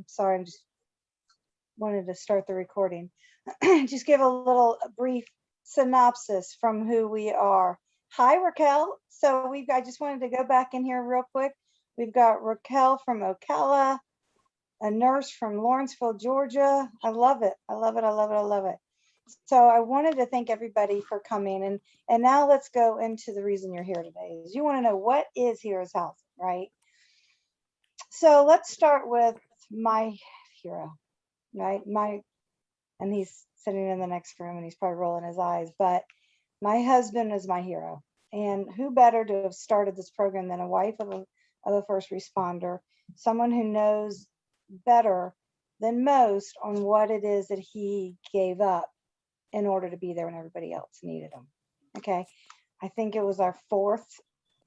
sorry, I'm just wanted to start the recording. Just give a little brief synopsis from who we are. Hi, Raquel. So I just wanted to go back in here real quick. We've got Raquel from Ocala, a nurse from Lawrenceville, Georgia. I love it. I love it. I love it. I love it. So I wanted to thank everybody for coming. And now let's go into the reason you're here today. Is you want to know what is Heroes Housing, right? So let's start with my hero, right? And he's sitting in the next room and he's probably rolling his eyes, but my husband is my hero. And who better to have started this program than a wife of a first responder, someone who knows better than most on what it is that he gave up in order to be there when everybody else needed him. Okay. I think it was our fourth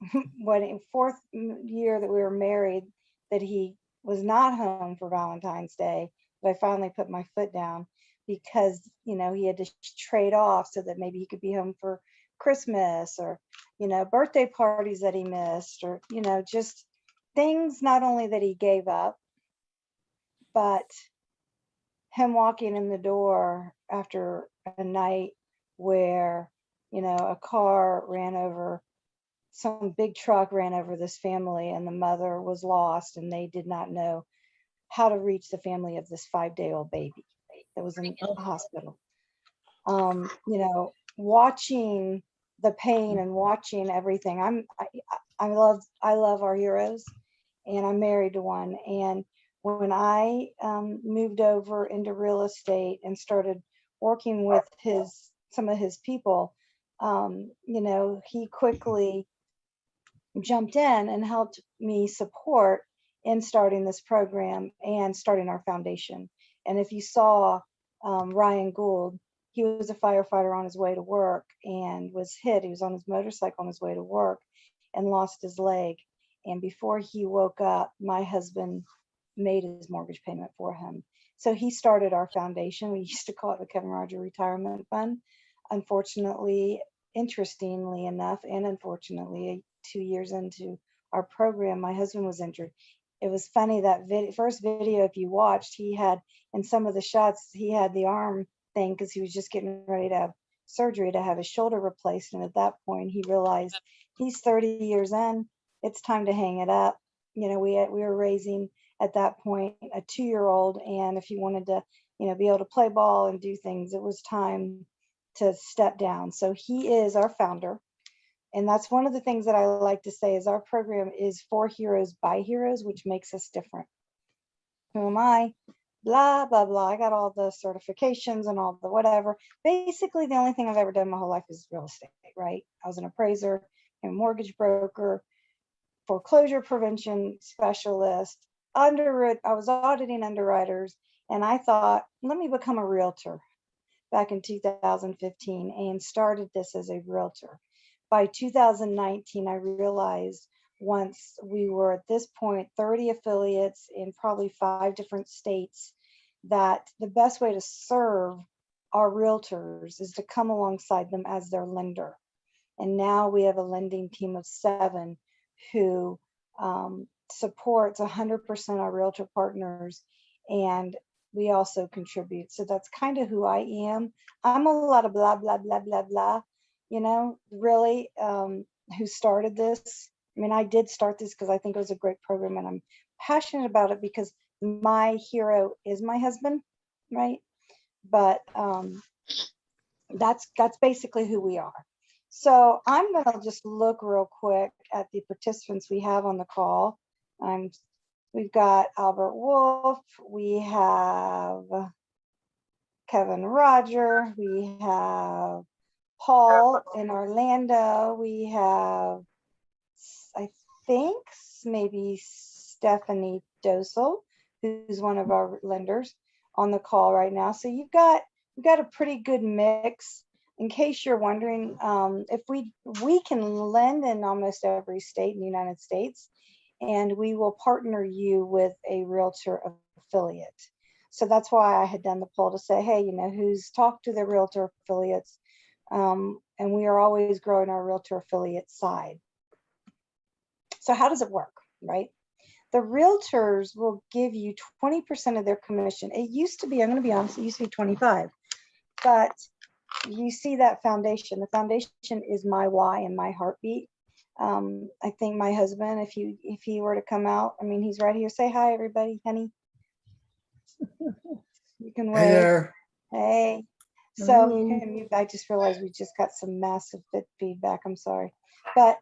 year that we were married that he was not home for Valentine's Day, but I finally put my foot down because, you know, he had to trade off so that maybe he could be home for Christmas or, you know, birthday parties that he missed, or, you know, just things not only that he gave up, but him walking in the door after a night where, you know, a car ran over, some big truck ran over this family and the mother was lost and they did not know how to reach the family of this 5-day-old baby that was in the hospital. You know, watching the pain and watching everything. I love our heroes, and I'm married to one. And when I moved over into real estate and started working with some of his people, you know, he quickly jumped in and helped me support in starting this program and starting our foundation. And if you saw Ryan Gould, he was a firefighter on his way to work and was hit. He was on his motorcycle on his way to work and lost his leg. And before he woke up, my husband made his mortgage payment for him. So he started our foundation. We used to call it the Kevin Roger Retirement Fund. Unfortunately, interestingly enough, and unfortunately, 2 years into our program, my husband was injured. It was funny, that first video, if you watched, he had, in some of the shots, he had the arm thing because he was just getting ready to have surgery to have his shoulder replaced. And at that point, he realized he's 30 years in, it's time to hang it up. You know, we were raising at that point a 2-year-old, and if he wanted to, you know, be able to play ball and do things, it was time to step down. So he is our founder. And that's one of the things that I like to say is our program is for heroes by heroes, which makes us different. Who am I? Blah, blah, blah. I got all the certifications and all the whatever. Basically, the only thing I've ever done my whole life is real estate, right? I was an appraiser, a mortgage broker, foreclosure prevention specialist, I was auditing underwriters, and I thought, let me become a realtor back in 2015 and started this as a realtor. By 2019, I realized once we were at this point 30 affiliates in probably 5 different states, that the best way to serve our realtors is to come alongside them as their lender. And now we have a lending team of 7 who supports 100% our realtor partners, and we also contribute. So that's kind of who I am. I'm a lot of blah, blah, blah, blah, blah, you know, really, who started this. I mean, I did start this because I think it was a great program, and I'm passionate about it because my hero is my husband, right? But that's basically who we are. So I'm going to just look real quick at the participants we have on the call. We've got Albert Wolf, we have Kevin Roger, we have Paul in Orlando, we have, I think, maybe Stephanie Dosel, who's one of our lenders on the call right now. So you've got a pretty good mix. In case you're wondering, if we can lend in almost every state in the United States, and we will partner you with a realtor affiliate. So that's why I had done the poll to say, hey, you know, who's talked to the realtor affiliates? And we are always growing our realtor affiliate side. So how does it work, right? The realtors will give you 20% of their commission. It used to be, I'm going to be honest, it used to be 25, but you see that foundation. The foundation is my why and my heartbeat. I think my husband, if he were to come out, I mean, he's right here. Say hi, everybody, honey. You can wave. Hey there. Hey. So you can mute. I just realized we just got some massive feedback. I'm sorry, but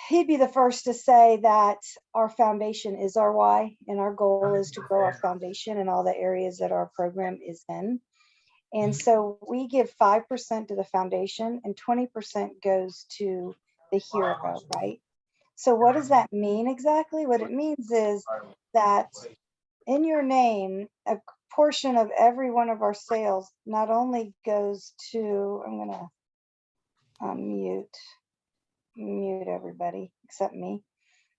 he'd be the first to say that our foundation is our why, and our goal is to grow our foundation in all the areas that our program is in. And so we give 5% to the foundation and 20% goes to the hero, right? So what does that mean exactly? What it means is that in your name, a portion of every one of our sales not only goes to, I'm going to mute everybody except me.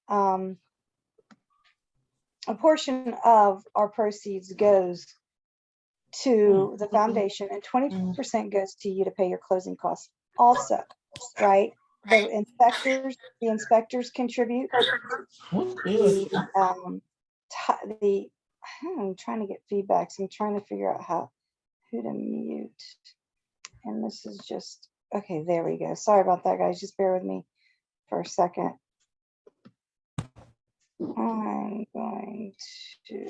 A portion of our proceeds goes to the foundation and 20% goes to you to pay your closing costs also, right? The inspectors contribute. I'm trying to get feedback, so I'm trying to figure out who to mute. And this is just, okay, there we go. Sorry about that, guys. Just bear with me for a second. I'm going to,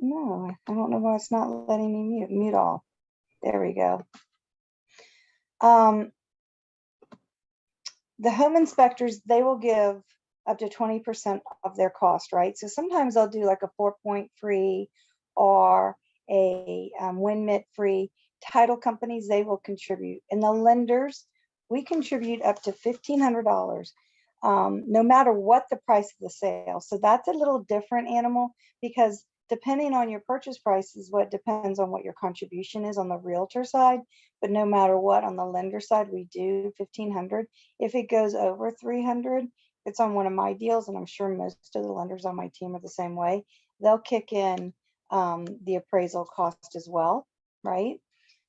no, I don't know why it's not letting me mute all. There we go. The home inspectors, they will give up to 20% of their cost, right? So sometimes they'll do like a 4-point free or a win-mitt free. Title companies, they will contribute. And the lenders, we contribute up to $1,500, no matter what the price of the sale. So that's a little different animal, because depending on your purchase price is what depends on what your contribution is on the realtor side. But no matter what, on the lender side, we do $1,500. If it goes over $300, it's on one of my deals, and I'm sure most of the lenders on my team are the same way. They'll kick in the appraisal cost as well, right?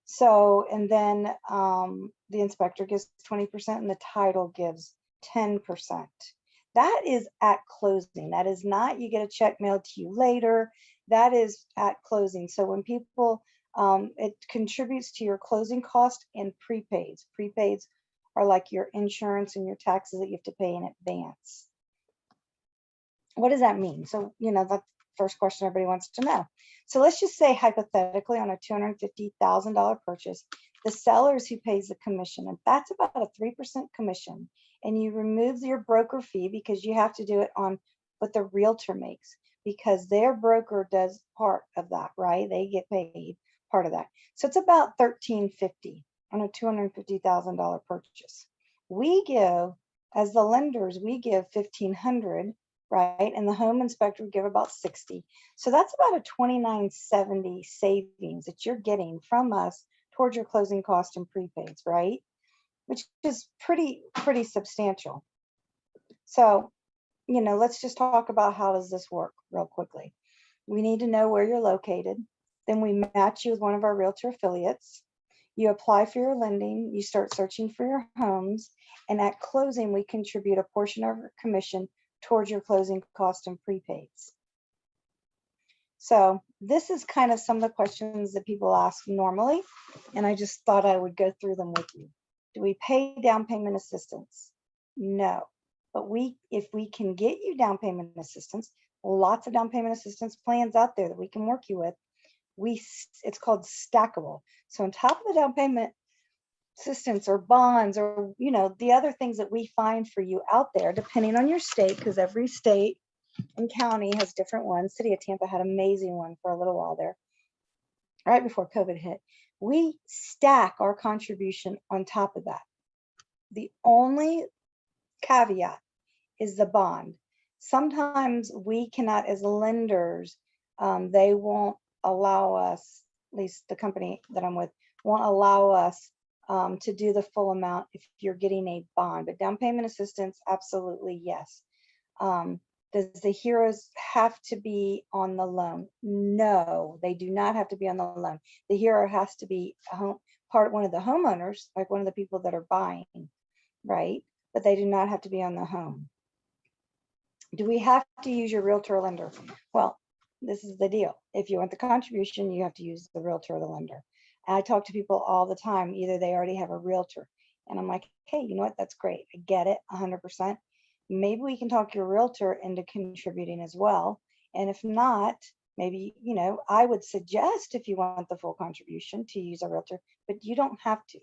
So, and then the inspector gives 20% and the title gives 10%. That is at closing. That is not you get a check mailed to you later. That is at closing. So when people, it contributes to your closing cost and prepaids. Prepaids are like your insurance and your taxes that you have to pay in advance. What does that mean? So, you know, that's the first question everybody wants to know. So let's just say hypothetically on a $250,000 purchase, the sellers who pays the commission, and that's about a 3% commission, and you remove your broker fee because you have to do it on what the realtor makes, because their broker does part of that, right? They get paid part of that. So it's about $1,350 on a $250,000 purchase. We give, as the lenders, we give $1,500, right? And the home inspector would give about $60. So that's about a $2,970 savings that you're getting from us towards your closing cost and prepaids, right? Which is pretty substantial. So, you know, let's just talk about how does this work real quickly. We need to know where you're located. Then we match you with one of our realtor affiliates. You apply for your lending, you start searching for your homes, and at closing, we contribute a portion of our commission towards your closing cost and prepaids. So this is kind of some of the questions that people ask normally, and I just thought I would go through them with you. Do we pay down payment assistance? No, but if we can get you down payment assistance, lots of down payment assistance plans out there that we can work you with. It's called stackable. So on top of the down payment assistance or bonds or, you know, the other things that we find for you out there, depending on your state, because every state and county has different ones. City of Tampa had an amazing one for a little while there, right before COVID hit. We stack our contribution on top of that. The only caveat is the bond. Sometimes we cannot, as lenders, they won't allow us, at least the company that I'm with, won't allow us to do the full amount if you're getting a bond. But down payment assistance, absolutely yes. Does the heroes have to be on the loan? No, they do not have to be on the loan. The hero has to be one of the homeowners, like one of the people that are buying, right? but they do not have to be on the home. Do we have to use your realtor or lender? Well, this is the deal. If you want the contribution, you have to use the realtor or the lender. And I talk to people all the time. Either they already have a realtor, and I'm like, hey, you know what? That's great. I get it 100%. Maybe we can talk your realtor into contributing as well. And if not, maybe, I would suggest, if you want the full contribution, to use a realtor, but you don't have to.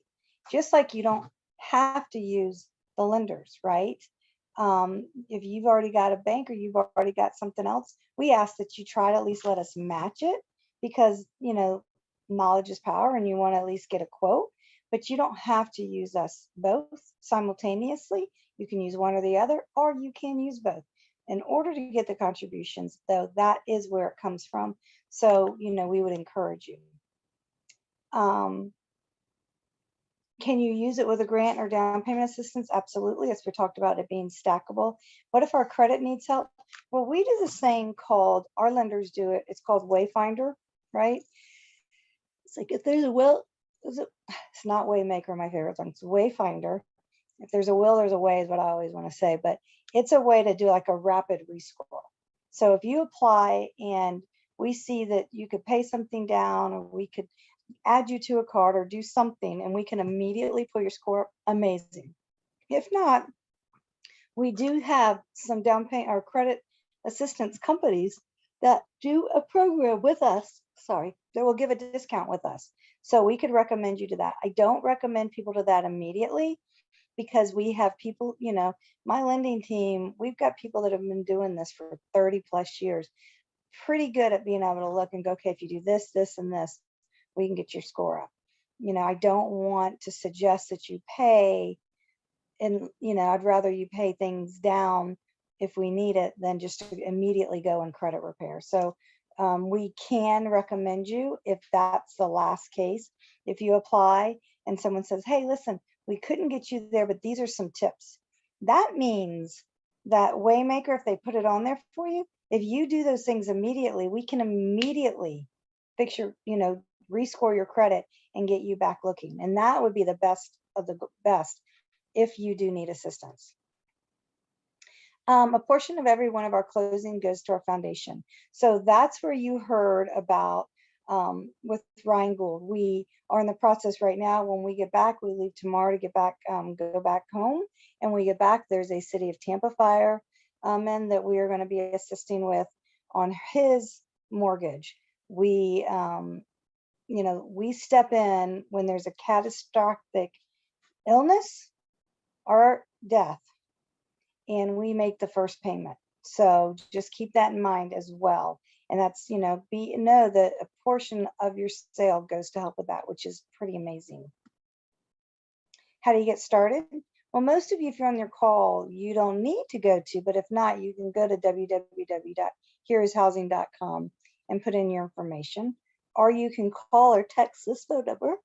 Just like you don't have to use the lenders, right? If you've already got a bank or you've already got something else, we ask that you try to at least let us match it, because, knowledge is power and you want to at least get a quote, but you don't have to use us both simultaneously. You can use one or the other, or you can use both. In order to get the contributions, though, that is where it comes from. So, we would encourage you. Can you use it with a grant or down payment assistance? Absolutely, as we talked about it being stackable. What if our credit needs help? Well, we do this thing called, our lenders do it, it's called Wayfinder, right? It's like, if there's a will, it's not Waymaker, my favorite one, it's Wayfinder. If there's a will, there's a way, is what I always want to say, but it's a way to do like a rapid rescore. So if you apply and we see that you could pay something down, or we could add you to a card or do something, and we can immediately pull your score up, amazing. If not, we do have some down payment or credit assistance companies that do a program with us, that will give a discount with us. So we could recommend you to that. I don't recommend people to that immediately, because we have people, my lending team, we've got people that have been doing this for 30 plus years, pretty good at being able to look and go, okay, if you do this, this, and this, we can get your score up. I don't want to suggest that you pay, and, I'd rather you pay things down if we need it than just to immediately go in credit repair. So we can recommend you if that's the last case. If you apply and someone says, hey, listen, we couldn't get you there, but these are some tips. That means that Waymaker, if they put it on there for you, if you do those things immediately, we can immediately fix your, rescore your credit and get you back looking. And that would be the best of the best if you do need assistance. A portion of every one of our closing goes to our foundation. So that's where you heard about with Ryan Gould. We are in the process right now. When we get back, we leave tomorrow to get back, go back home. And when we get back, there's a City of Tampa fire man that we are going to be assisting with on his mortgage. We, we step in when there's a catastrophic illness or death, and we make the first payment. So just keep that in mind as well. And that's, know that a portion of your sale goes to help with that, which is pretty amazing. How do you get started? Well, most of you, if you're on your call, you don't need to go to, but if not, you can go to www.heroeshousing.com and put in your information, or you can call or text this phone number.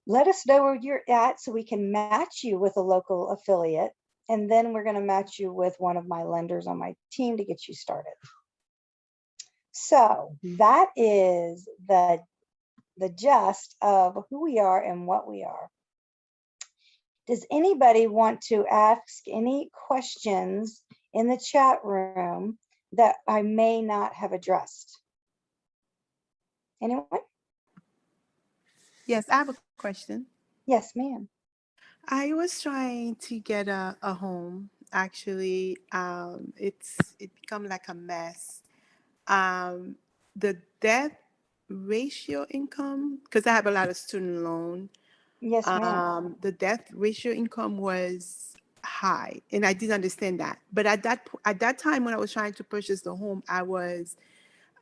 Let us know where you're at so we can match you with a local affiliate. And then we're going to match you with one of my lenders on my team to get you started. So that is the gist of who we are and what we are. Does anybody want to ask any questions in the chat room that I may not have addressed? Anyone? Yes, I have a question. Yes, ma'am. I was trying to get a home. Actually, it become like a mess. The debt ratio income, because I have a lot of student loan. Yes, ma'am. The debt ratio income was high, and I didn't understand that. But at that time when I was trying to purchase the home, I was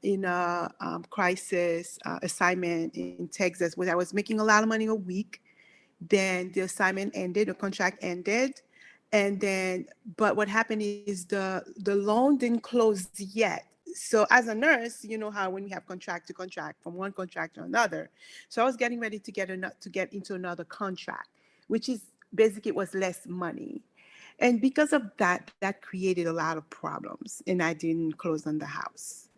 in a crisis assignment in Texas, where I was making a lot of money a week. Then the assignment ended, the contract ended, and then but what happened is the loan didn't close yet. So as a nurse, you know how when you have contract to contract from one contract to another. So I was getting ready to get into another contract, which is basically it was less money. And because of that, that created a lot of problems, and I didn't close on the house.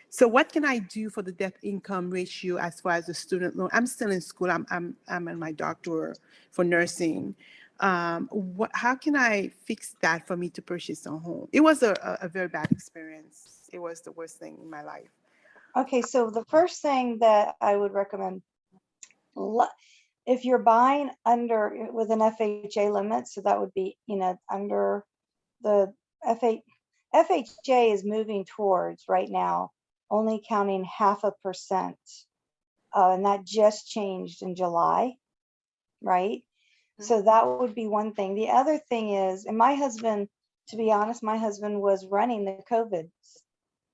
So what can I do for the debt income ratio as far as the student loan? I'm still in school. I'm in my doctorate for nursing. How can I fix that for me to purchase a home? It was a very bad experience. It was the worst thing in my life. Okay, so the first thing that I would recommend, if you're buying under with an FHA limit, so that would be, under the FHA is moving towards right now only counting 0.5%, and that just changed in July, right? So that would be one thing. The other thing is, and my husband, to be honest, my husband was running the COVID.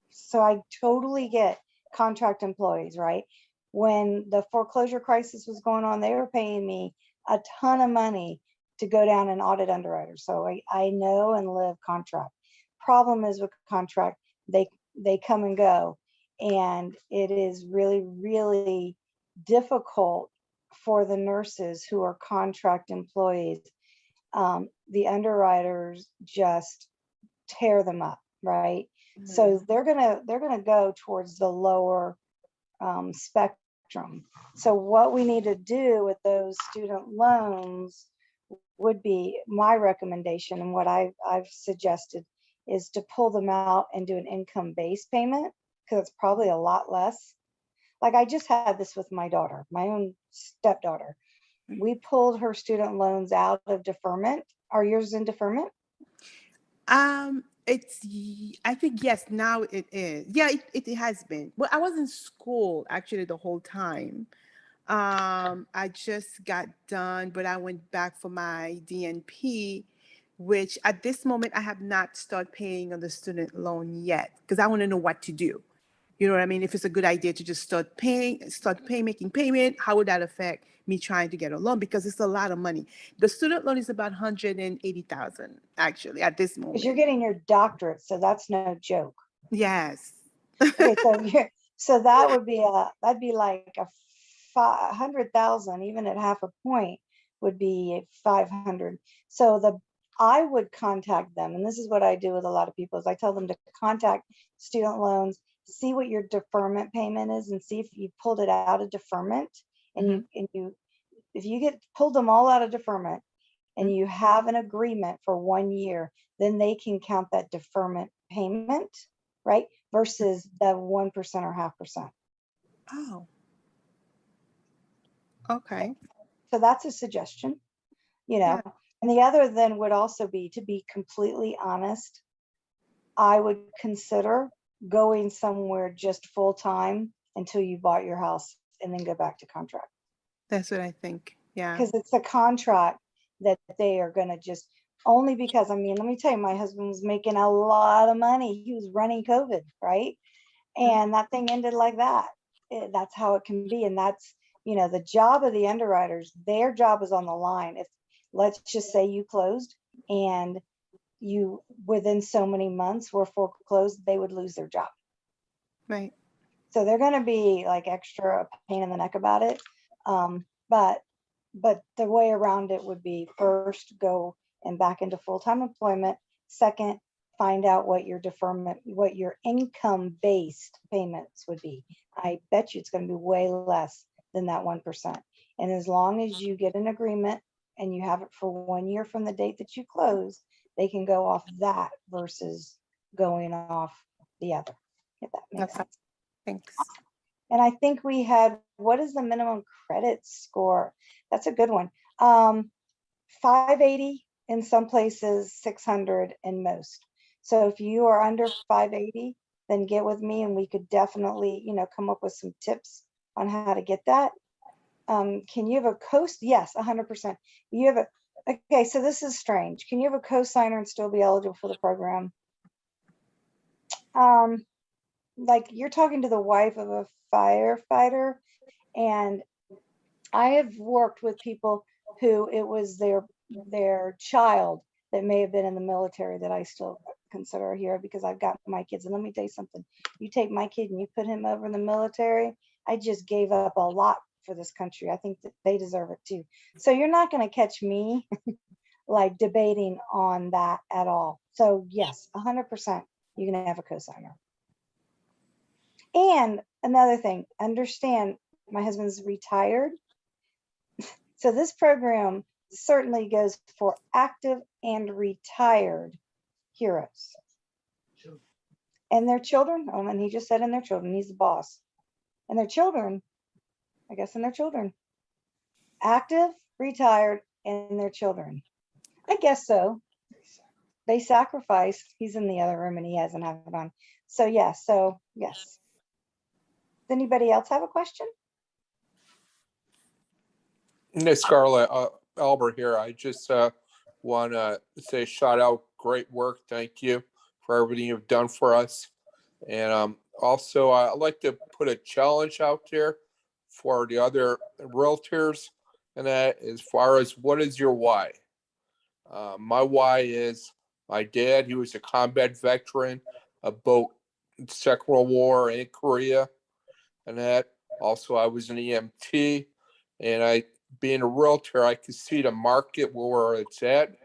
So I totally get contract employees, right? When the foreclosure crisis was going on, they were paying me a ton of money to go down and audit underwriters. So I know and live contract. Problem is with contract, they come and go. And it is really, really difficult for the nurses who are contract employees. The underwriters just tear them up, right? So they're gonna go towards the lower spectrum. So what we need to do with those student loans would be my recommendation, and what I've suggested is to pull them out and do an income-based payment, because it's probably a lot less. Like I just had this with my daughter, my own stepdaughter. We pulled her student loans out of deferment. Are yours in deferment? I think yes, now it is. Yeah, it has been. Well, I was in school actually the whole time. I just got done, but I went back for my DNP, which at this moment I have not started paying on the student loan yet because I want to know what to do. You know what I mean? If it's a good idea to just making payment, how would that affect me trying to get a loan? Because it's a lot of money. The student loan is about 180,000 actually at this Because you're moment. getting your doctorate, so that's no joke. Yes. Okay, so so that'd be like a 100,000, even at half a point would be 500. So I would contact them, and this is what I do with a lot of people, is I tell them to contact student loans, see what your deferment payment is, and see if you pulled it out of deferment, Mhm. if you get pulled them all out of deferment and you have an agreement for 1 year, then they can count that deferment payment, right? Versus the 1% or 0.5%. Oh, okay. So that's a suggestion, you know. Yeah, And the other then would also be, to be completely honest, I would consider going somewhere just full time until you bought your house and then go back to contract. that's what I think. Yeah. Because it's a contract that they are going to just, only because, I mean, let me tell you, my husband was making a lot of money. He was running COVID, right? And that thing ended like that. That's how it can be. And that's, the job of the underwriters, their job is on the line. If, let's just say you closed and you, within so many months were foreclosed, they would lose their job. Right. So they're going to be like extra pain in the neck about it. But the way around it would be, first, go and back into full-time employment. Second, find out what your income-based payments would be. I bet you it's going to be way less than that 1%. And as long as you get an agreement and you have it for 1 year from the date that you close, they can go off that versus going off the other, if that makes Okay. sense. Thanks. And I think we had, what is the minimum credit score? That's a good one. 580 in some places, 600 in most. So if you are under 580, then get with me and we could definitely, come up with some tips on how to get that. Can you have a yes, 100%. You have okay, so this is strange. Can you have a cosigner and still be eligible for the program? Like, you're talking to the wife of a firefighter, and I have worked with people who it was their child that may have been in the military that I still consider a hero, because I've got my kids. And let me tell you something, you take my kid and you put him over in the military, I just gave up a lot for this country. I think that they deserve it too. So you're not going to catch me like debating on that at all. So yes, 100%, you can have a cosigner. And another thing, understand, my husband's retired. So this program certainly goes for active and retired heroes. And their children, oh, and he just said and their children, he's the boss. And their children, I guess, and their children. Active, retired, and their children. I guess so. They sacrificed. He's in the other room and he hasn't had it on. So yes, yes. Does anybody else have a question? Hey, Scarlett, Albert here. I just want to say shout out, great work. Thank you for everything you've done for us. And also, I'd like to put a challenge out there for the other realtors, and that as far as what is your why? My why is my dad. He was a combat veteran of both Second World War and Korea, and that also I was an EMT, and being a realtor, I could see the market where it's at.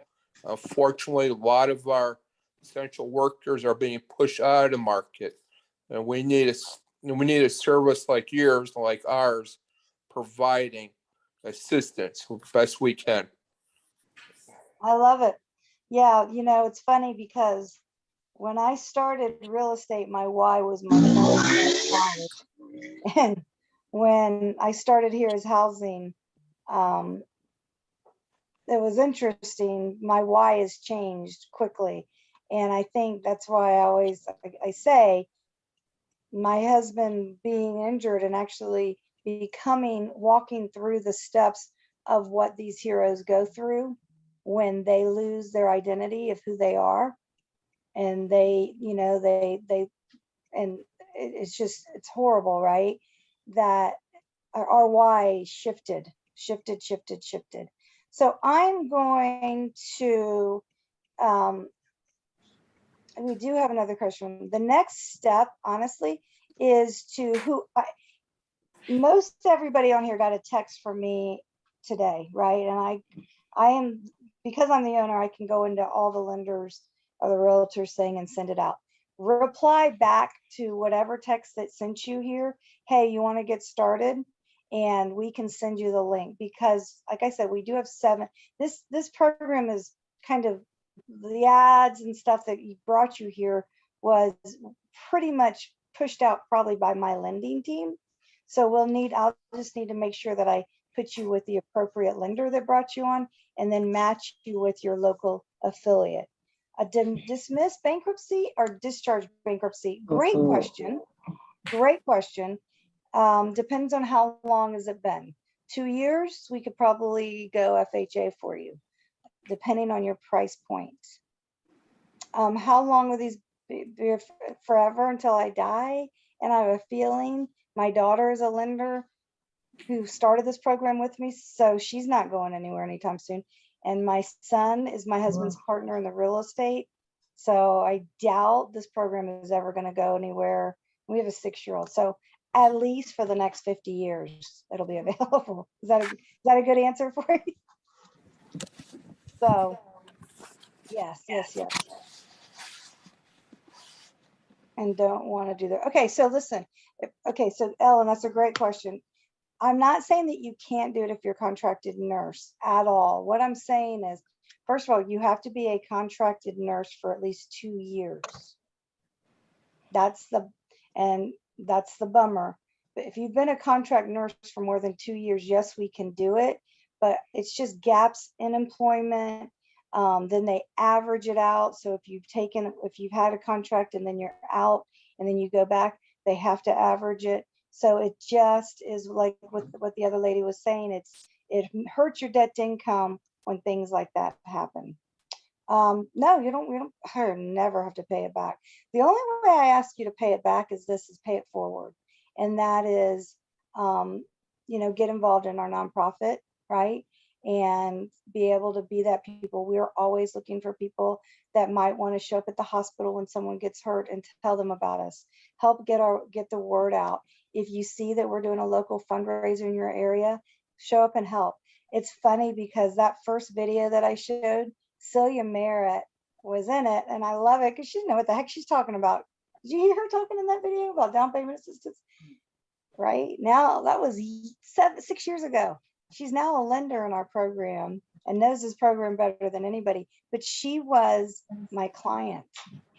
Unfortunately, a lot of our essential workers are being pushed out of the market, and we need a service like yours, like ours, providing assistance the best we can. I love it. Yeah, you know, it's funny because when I started real estate, my why was my son. And when I started here as housing, it was interesting. My why has changed quickly. And I think that's why I say my husband being injured and actually walking through the steps of what these heroes go through when they lose their identity of who they are. And it's horrible, right? That our why shifted. So I'm going to, we do have another question. The next step, honestly, is most everybody on here got a text from me today, right? And I am, because I'm the owner, I can go into all the lenders or the realtors thing and send it out. Reply back to whatever text that sent you here. Hey, you want to get started? And we can send you the link, because like I said, we do have 7. This program is kind of, the ads and stuff that brought you here was pretty much pushed out probably by my lending team. So I'll just need to make sure that I put you with the appropriate lender that brought you on, and then match you with your local affiliate. A dismiss bankruptcy or discharge bankruptcy? Great question. Depends on how long has it been. 2 years, we could probably go FHA for you, depending on your price point. How long will these be forever, until I die? And I have a feeling my daughter is a lender who started this program with me, so she's not going anywhere anytime soon. And my son is my husband's partner in the real estate. So I doubt this program is ever going to go anywhere. We have a 6-year-old. So at least for the next 50 years, it'll be available. Is that a good answer for you? So yes. And don't want to do that. Okay, so listen. Okay, so Ellen, that's a great question. I'm not saying that you can't do it if you're a contracted nurse at all. What I'm saying is, first of all, you have to be a contracted nurse for at least 2 years. That's the bummer. But if you've been a contract nurse for more than 2 years, yes, we can do it. But it's just gaps in employment. Then they average it out. So if you've had a contract and then you're out and then you go back, they have to average it. So it just is like what the other lady was saying. It hurts your debt to income when things like that happen. No, we don't never have to pay it back. The only way I ask you to pay it back is pay it forward. And that is, get involved in our nonprofit, right? And be able to be that people. We're always looking for people that might want to show up at the hospital when someone gets hurt and tell them about us. Help get the word out. If you see that we're doing a local fundraiser in your area, show up and help. It's funny because that first video that I showed, Celia Merritt was in it, and I love it because she didn't know what the heck she's talking about. Did you hear her talking in that video about down payment assistance? Right now, that was 6 years ago. she's now a lender in our program and knows this program better than anybody, but she was my client,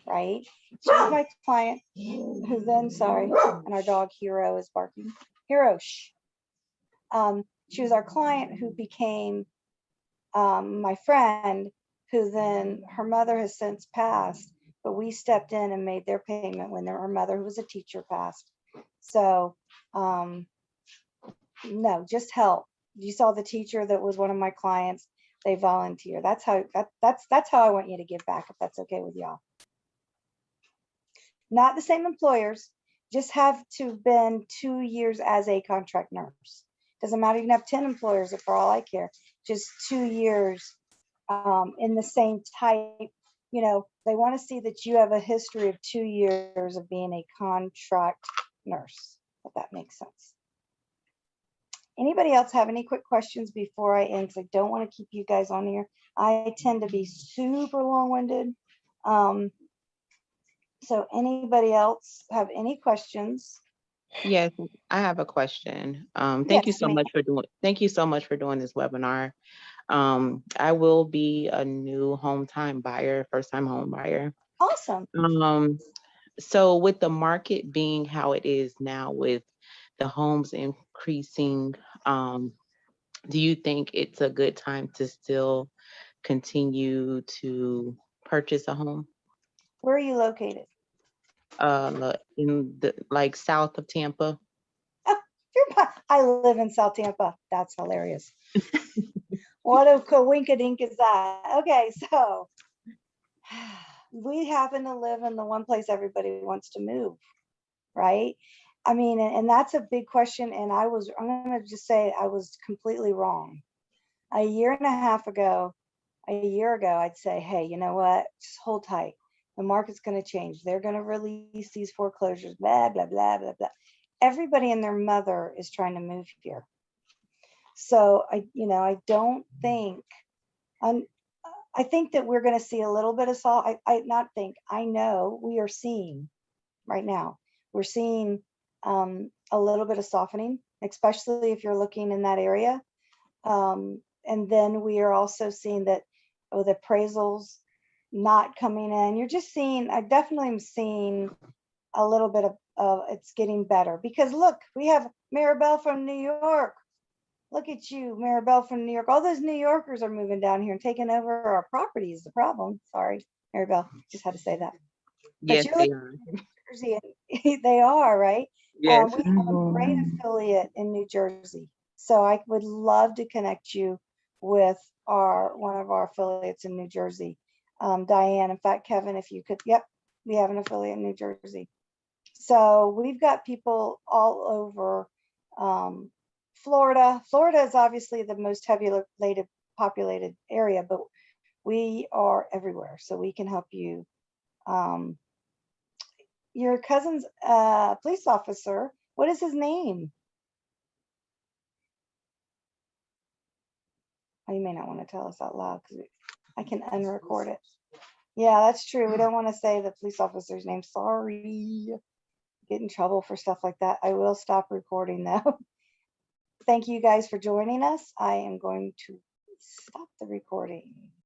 right? She was my client who then, sorry, and our dog Hero is barking. Hirosh. She was our client who became my friend, who then her mother has since passed, but we stepped in and made their payment when her mother, who was a teacher, passed. So no, just help. You saw the teacher that was one of my clients. They volunteer. That's how I want you to give back, if that's okay with y'all. Not the same employers, just have to have been 2 years as a contract nurse. Doesn't matter, you can have 10 employers for all I care, just 2 years in the same type. You know, they want to see that you have a history of 2 years of being a contract nurse, if that makes sense. Anybody else have any quick questions before I end? Because I don't want to keep you guys on here. I tend to be super long-winded. So anybody else have any questions? Yes, I have a question. Thank you Yes, so ma'am. much for doing this webinar. I will be a new first-time home buyer. Awesome. So with the market being how it is now, with the homes increasing, do you think it's a good time to still continue to purchase a home? Where are you located? In the south of Tampa? I live in South Tampa. That's hilarious. What a coinkadink is that? Okay, so we happen to live in the one place everybody wants to move, right? I mean, and that's a big question. And I'm going to just say I was completely wrong. A year and a half ago, I'd say, hey, you know what? Just hold tight. The market's going to change. They're going to release these foreclosures, blah, blah, blah, blah, blah. Everybody and their mother is trying to move here. So I don't think, I think that we're going to see a little bit of I know we are seeing right now, we're seeing a little bit of softening, especially if you're looking in that area. And then we are also seeing that, the appraisals not coming in. I definitely am seeing a little bit of it's getting better, because look, we have Maribel from New York. Look at you, Maribel from New York. All those New Yorkers are moving down here and taking over our property is the problem. Sorry, Maribel, just had to say that. Yes, But they you're are. looking at Jersey, and they are, right? Yes. We have a great affiliate in New Jersey. So I would love to connect you with one of our affiliates in New Jersey. Diane, in fact, Kevin, if you could, yep, we have an affiliate in New Jersey. So we've got people all over Florida. Florida is obviously the most heavily populated area, but we are everywhere. So we can help you. Your cousin's police officer, what is his name? Oh, you may not want to tell us out loud because I can unrecord it. Yeah, that's true. We don't want to say the police officer's name. Sorry. Get in trouble for stuff like that. I will stop recording though. Thank you guys for joining us. I am going to stop the recording.